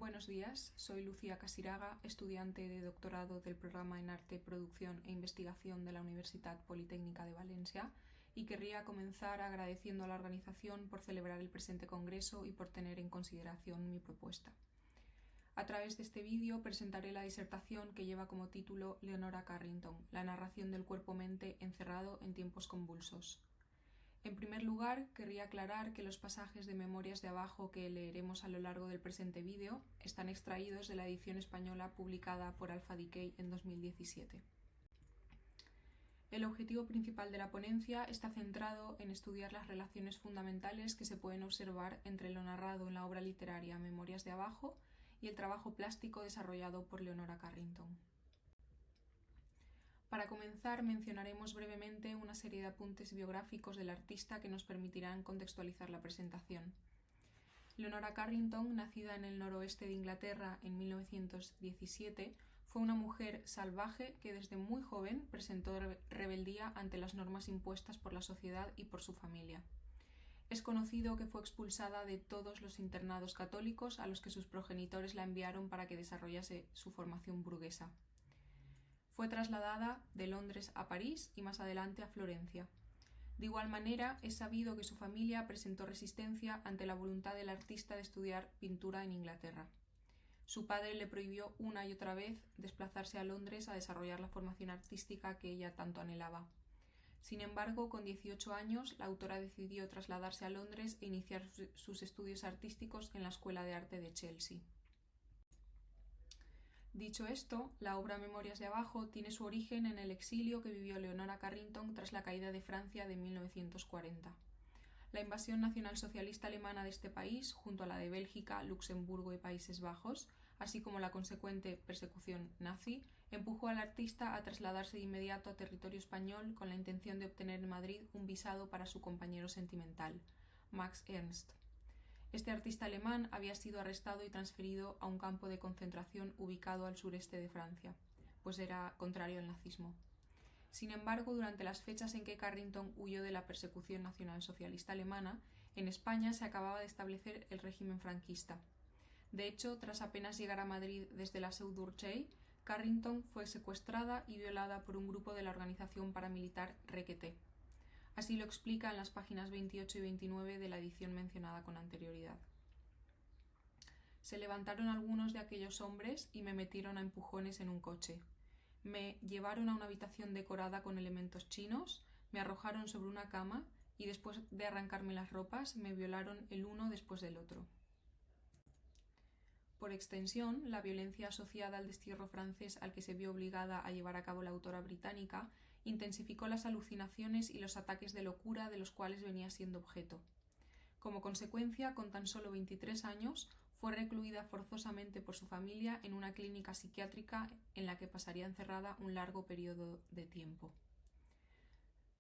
Buenos días, soy Lucía Casiraga, estudiante de doctorado del programa en Arte, Producción e Investigación de la Universitat Politécnica de Valencia y querría comenzar agradeciendo a la organización por celebrar el presente congreso y por tener en consideración mi propuesta. A través de este vídeo presentaré la disertación que lleva como título Leonora Carrington, la narración del cuerpo-mente encerrado en tiempos convulsos. En primer lugar, querría aclarar que los pasajes de Memorias de abajo que leeremos a lo largo del presente vídeo están extraídos de la edición española publicada por Alpha Decay en 2017. El objetivo principal de la ponencia está centrado en estudiar las relaciones fundamentales que se pueden observar entre lo narrado en la obra literaria Memorias de abajo y el trabajo plástico desarrollado por Leonora Carrington. Para comenzar, mencionaremos brevemente una serie de apuntes biográficos del artista que nos permitirán contextualizar la presentación. Leonora Carrington, nacida en el noroeste de Inglaterra en 1917, fue una mujer salvaje que desde muy joven presentó rebeldía ante las normas impuestas por la sociedad y por su familia. Es conocido que fue expulsada de todos los internados católicos a los que sus progenitores la enviaron para que desarrollase su formación burguesa. Fue trasladada de Londres a París y más adelante a Florencia. De igual manera, es sabido que su familia presentó resistencia ante la voluntad del artista de estudiar pintura en Inglaterra. Su padre le prohibió una y otra vez desplazarse a Londres a desarrollar la formación artística que ella tanto anhelaba. Sin embargo, con 18 años, la autora decidió trasladarse a Londres e iniciar sus estudios artísticos en la Escuela de Arte de Chelsea. Dicho esto, la obra Memorias de abajo tiene su origen en el exilio que vivió Leonora Carrington tras la caída de Francia de 1940. La invasión nacionalsocialista alemana de este país, junto a la de Bélgica, Luxemburgo y Países Bajos, así como la consecuente persecución nazi, empujó al artista a trasladarse de inmediato a territorio español con la intención de obtener en Madrid un visado para su compañero sentimental, Max Ernst. Este artista alemán había sido arrestado y transferido a un campo de concentración ubicado al sureste de Francia, pues era contrario al nazismo. Sin embargo, durante las fechas en que Carrington huyó de la persecución nacionalsocialista alemana, en España se acababa de establecer el régimen franquista. De hecho, tras apenas llegar a Madrid desde la Seu d'Urgell, Carrington fue secuestrada y violada por un grupo de la organización paramilitar Requeté. Así lo explica en las páginas 28 y 29 de la edición mencionada con anterioridad. Se levantaron algunos de aquellos hombres y me metieron a empujones en un coche. Me llevaron a una habitación decorada con elementos chinos, me arrojaron sobre una cama y después de arrancarme las ropas me violaron el uno después del otro. Por extensión, la violencia asociada al destierro francés al que se vio obligada a llevar a cabo la autora británica intensificó las alucinaciones y los ataques de locura de los cuales venía siendo objeto. Como consecuencia, con tan solo 23 años, fue recluida forzosamente por su familia en una clínica psiquiátrica en la que pasaría encerrada un largo periodo de tiempo.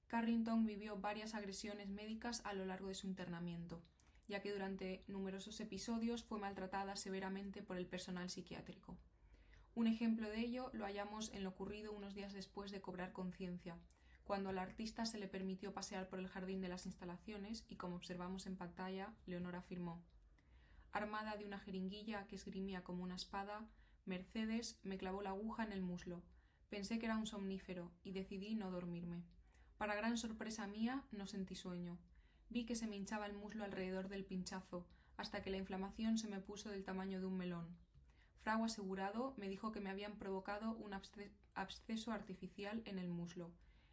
Carrington vivió varias agresiones médicas a lo largo de su internamiento, ya que durante numerosos episodios fue maltratada severamente por el personal psiquiátrico. Un ejemplo de ello lo hallamos en lo ocurrido unos días después de cobrar conciencia, cuando al artista se le permitió pasear por el jardín de las instalaciones y, como observamos en pantalla, Leonora afirmó: «Armada de una jeringuilla que esgrimía como una espada, Mercedes me clavó la aguja en el muslo. Pensé que era un somnífero y decidí no dormirme. Para gran sorpresa mía, no sentí sueño. Vi que se me hinchaba el muslo alrededor del pinchazo, hasta que la inflamación se me puso del tamaño de un melón. Frau asegurado me dijo que me habían provocado un absceso artificial en el muslo.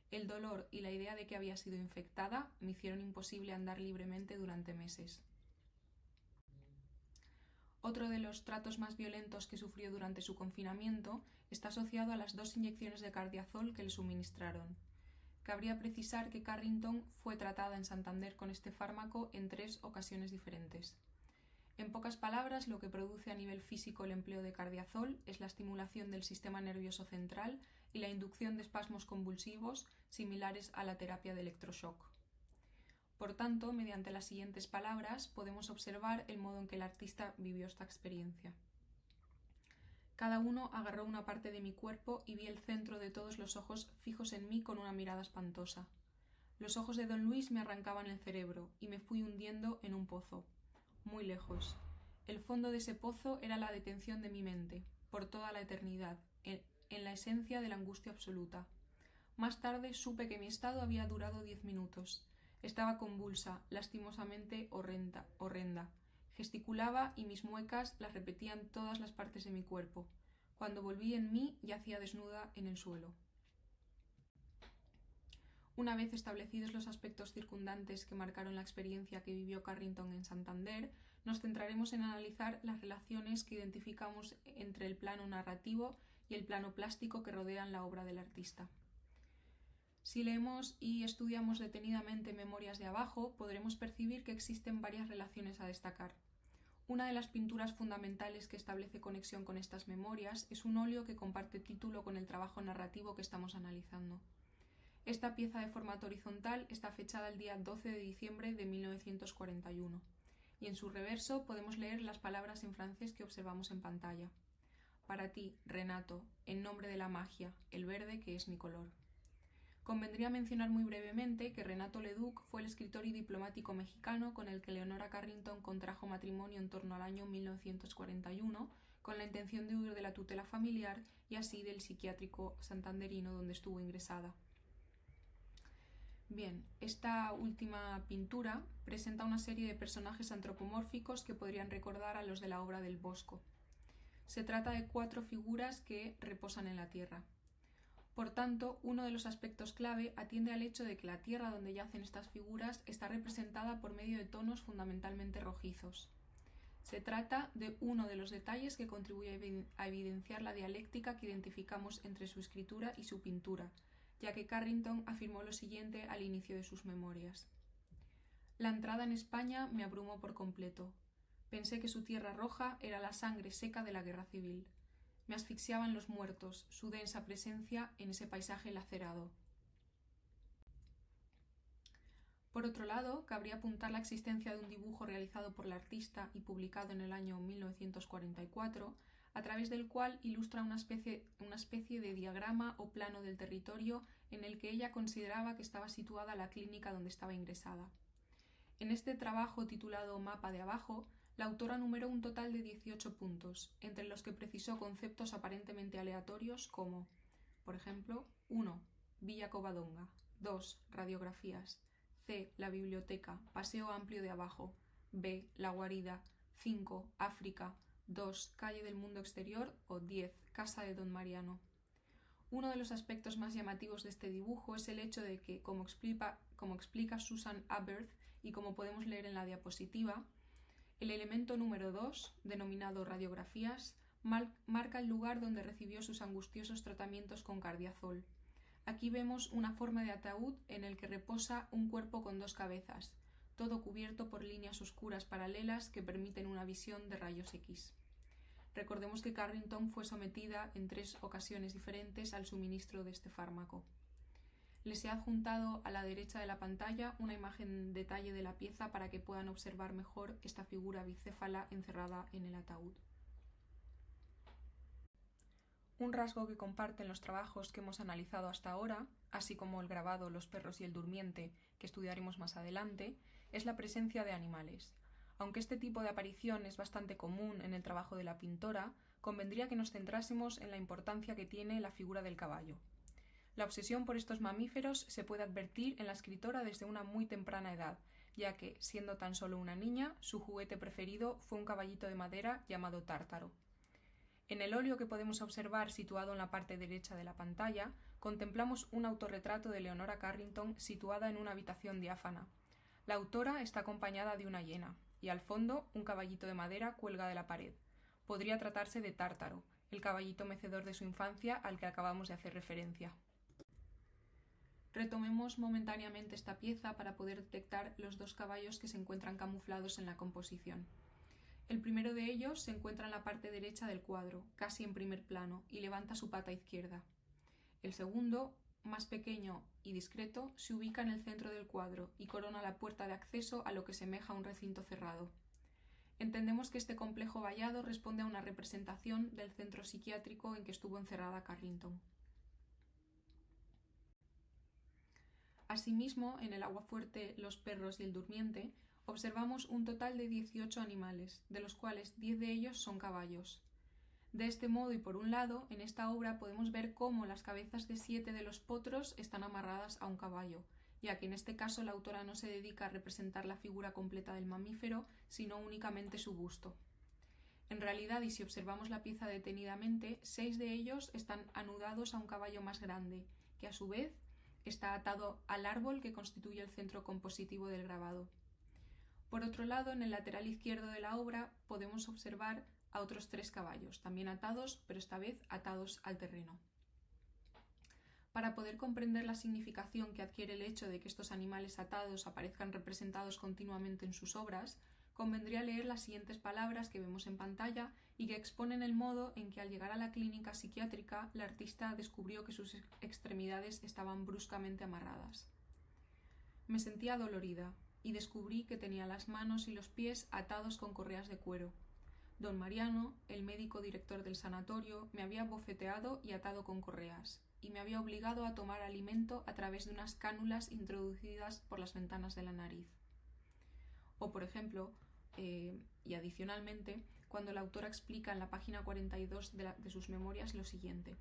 El dolor y la idea de que había sido infectada me hicieron imposible andar libremente durante meses». Otro de los tratos más violentos que sufrió durante su confinamiento está asociado a las 2 inyecciones de cardiazol que le suministraron. Cabría precisar que Carrington fue tratada en Santander con este fármaco en 3 ocasiones diferentes. En pocas palabras, lo que produce a nivel físico el empleo de cardiazol es la estimulación del sistema nervioso central y la inducción de espasmos convulsivos similares a la terapia de electroshock. Por tanto, mediante las siguientes palabras podemos observar el modo en que el artista vivió esta experiencia. Cada uno agarró una parte de mi cuerpo y vi el centro de todos los ojos fijos en mí con una mirada espantosa. Los ojos de don Luis me arrancaban el cerebro y me fui hundiendo en un pozo, muy lejos. El fondo de ese pozo era la detención de mi mente, por toda la eternidad, en la esencia de la angustia absoluta. Más tarde supe que mi estado había durado 10 minutos. Estaba convulsa, lastimosamente horrenda. Gesticulaba y mis muecas las repetían todas las partes de mi cuerpo. Cuando volví en mí, yacía desnuda en el suelo. Una vez establecidos los aspectos circundantes que marcaron la experiencia que vivió Carrington en Santander, nos centraremos en analizar las relaciones que identificamos entre el plano narrativo y el plano plástico que rodean la obra del artista. Si leemos y estudiamos detenidamente Memorias de abajo, podremos percibir que existen varias relaciones a destacar. Una de las pinturas fundamentales que establece conexión con estas memorias es un óleo que comparte título con el trabajo narrativo que estamos analizando. Esta pieza de formato horizontal está fechada el día 12 de diciembre de 1941, y en su reverso podemos leer las palabras en francés que observamos en pantalla. Para ti, Renato, en nombre de la magia, el verde que es mi color. Convendría mencionar muy brevemente que Renato Leduc fue el escritor y diplomático mexicano con el que Leonora Carrington contrajo matrimonio en torno al año 1941, con la intención de huir de la tutela familiar y así del psiquiátrico santanderino donde estuvo ingresada. Bien, esta última pintura presenta una serie de personajes antropomórficos que podrían recordar a los de la obra del Bosco. Se trata de 4 figuras que reposan en la tierra. Por tanto, uno de los aspectos clave atiende al hecho de que la tierra donde yacen estas figuras está representada por medio de tonos fundamentalmente rojizos. Se trata de uno de los detalles que contribuye a evidenciar la dialéctica que identificamos entre su escritura y su pintura, ya que Carrington afirmó lo siguiente al inicio de sus memorias. La entrada en España me abrumó por completo. Pensé que su tierra roja era la sangre seca de la guerra civil. Me asfixiaban los muertos, su densa presencia en ese paisaje lacerado. Por otro lado, cabría apuntar la existencia de un dibujo realizado por la artista y publicado en el año 1944, a través del cual ilustra una especie de diagrama o plano del territorio en el que ella consideraba que estaba situada la clínica donde estaba ingresada. En este trabajo titulado Mapa de abajo, la autora numeró un total de 18 puntos, entre los que precisó conceptos aparentemente aleatorios como, por ejemplo, 1. Villa Covadonga, 2. Radiografías, C. La biblioteca, Paseo Amplio de abajo, B. La guarida, 5. África, 2. Calle del Mundo Exterior o 10. Casa de Don Mariano. Uno de los aspectos más llamativos de este dibujo es el hecho de que, como explica Susan Aberth y como podemos leer en la diapositiva, el elemento número 2, denominado radiografías, marca el lugar donde recibió sus angustiosos tratamientos con cardiazol. Aquí vemos una forma de ataúd en el que reposa un cuerpo con 2 cabezas, todo cubierto por líneas oscuras paralelas que permiten una visión de rayos X. Recordemos que Carrington fue sometida en 3 ocasiones diferentes al suministro de este fármaco. Les he adjuntado a la derecha de la pantalla una imagen detalle de la pieza para que puedan observar mejor esta figura bicéfala encerrada en el ataúd. Un rasgo que comparten los trabajos que hemos analizado hasta ahora, así como el grabado Los perros y el durmiente, que estudiaremos más adelante, es la presencia de animales. Aunque este tipo de aparición es bastante común en el trabajo de la pintora, convendría que nos centrásemos en la importancia que tiene la figura del caballo. La obsesión por estos mamíferos se puede advertir en la escritora desde una muy temprana edad, ya que, siendo tan solo una niña, su juguete preferido fue un caballito de madera llamado Tártaro. En el óleo que podemos observar situado en la parte derecha de la pantalla, contemplamos un autorretrato de Leonora Carrington situada en una habitación diáfana. La autora está acompañada de una hiena, y al fondo un caballito de madera cuelga de la pared. Podría tratarse de Tártaro, el caballito mecedor de su infancia al que acabamos de hacer referencia. Retomemos momentáneamente esta pieza para poder detectar los 2 caballos que se encuentran camuflados en la composición. El primero de ellos se encuentra en la parte derecha del cuadro, casi en primer plano, y levanta su pata izquierda. El segundo, más pequeño y discreto, se ubica en el centro del cuadro y corona la puerta de acceso a lo que semeja un recinto cerrado. Entendemos que este complejo vallado responde a una representación del centro psiquiátrico en que estuvo encerrada Carrington. Asimismo, en el aguafuerte Los perros y el durmiente, Observamos un total de 18 animales, de los cuales 10 de ellos son caballos. De este modo y por un lado, en esta obra podemos ver cómo las cabezas de 7 de los potros están amarradas a un caballo, ya que en este caso la autora no se dedica a representar la figura completa del mamífero, sino únicamente su busto. En realidad, y si observamos la pieza detenidamente, 6 de ellos están anudados a un caballo más grande, que a su vez está atado al árbol que constituye el centro compositivo del grabado. Por otro lado, en el lateral izquierdo de la obra podemos observar a otros 3 caballos, también atados, pero esta vez atados al terreno. Para poder comprender la significación que adquiere el hecho de que estos animales atados aparezcan representados continuamente en sus obras, convendría leer las siguientes palabras que vemos en pantalla y que exponen el modo en que al llegar a la clínica psiquiátrica la artista descubrió que sus extremidades estaban bruscamente amarradas. Me sentía dolorida y descubrí que tenía las manos y los pies atados con correas de cuero. Don Mariano, el médico director del sanatorio, me había bofeteado y atado con correas, y me había obligado a tomar alimento a través de unas cánulas introducidas por las ventanas de la nariz. O, por ejemplo, y adicionalmente, cuando la autora explica en la página 42 de sus memorias lo siguiente.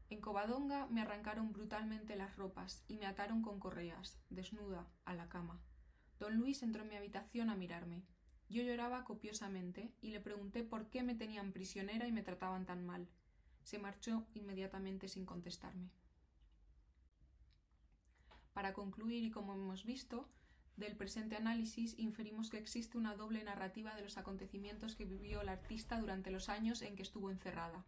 En Covadonga me arrancaron brutalmente las ropas y me ataron con correas, desnuda, a la cama. Don Luis entró en mi habitación a mirarme. Yo lloraba copiosamente y le pregunté por qué me tenían prisionera y me trataban tan mal. Se marchó inmediatamente sin contestarme. Para concluir, y como hemos visto, del presente análisis inferimos que existe una doble narrativa de los acontecimientos que vivió la artista durante los años en que estuvo encerrada.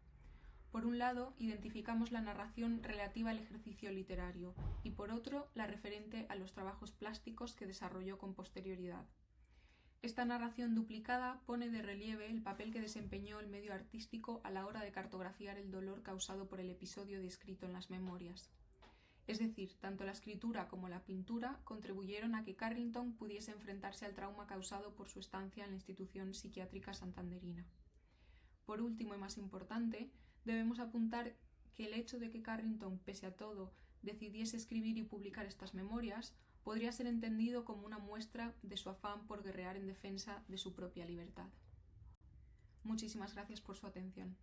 Por un lado, identificamos la narración relativa al ejercicio literario y por otro, la referente a los trabajos plásticos que desarrolló con posterioridad. Esta narración duplicada pone de relieve el papel que desempeñó el medio artístico a la hora de cartografiar el dolor causado por el episodio descrito en las memorias. Es decir, tanto la escritura como la pintura contribuyeron a que Carrington pudiese enfrentarse al trauma causado por su estancia en la institución psiquiátrica santanderina. Por último y más importante, debemos apuntar que el hecho de que Carrington, pese a todo, decidiese escribir y publicar estas memorias podría ser entendido como una muestra de su afán por guerrear en defensa de su propia libertad. Muchísimas gracias por su atención.